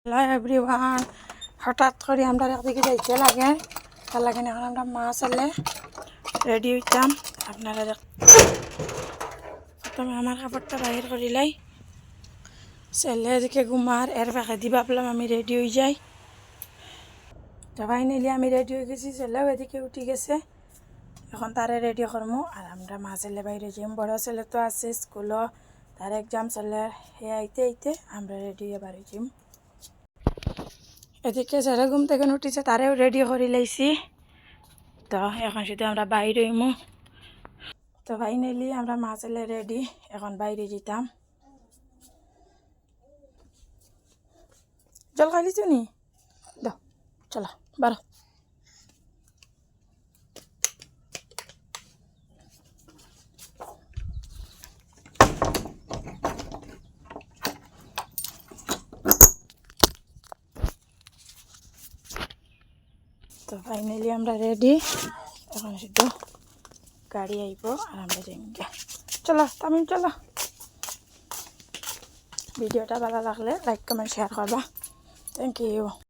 Hello everyone, হঠাৎ করে আমরা একদিকে যাইতে লাগে, তার লাগে এখন আমরা মাছ এলে রেডি হইতাম। আপনারা প্রথমে আমার কাপড়টা বাহির করিলাই, ছেলে এদিকে ঘুমার, এর ফাঁকে দি ভাবলাম আমি রেডি হয়ে যাই। তো ফাইনালি আমি রেডি হয়ে গেছি, ছেলেও এদিকে উঠে গেছে। এখন তারে রেডি করবো আর আমরা মাছ এলে বাইরে যাই। বড় ছেলে তো আছে স্কুলও, তার এক্সাম চলে, হে আইতে আইতে আমরা রেডি হয়ে বাড়ি যাই। এদিকে ছেলে ঘুম থেকে উঠিছে, তারেও রেডি করে লাইছি। তো এখন শুধু আমরা বাইরে হইমু। তো ফাইনালি আমরা মাছ এলে রেডি, এখন বাইরে যেতাম। জল খাইলিছ নি? দাও, চলো বারো। তো ফাইনালি আমরা রেডি, এখন শুধু গাড়ি আইব আর আমরা যাইম। চলো তামিম চলো। ভিডিওটা ভালো লাগলে লাইক কমেন্ট শেয়ার করবা। Thank you.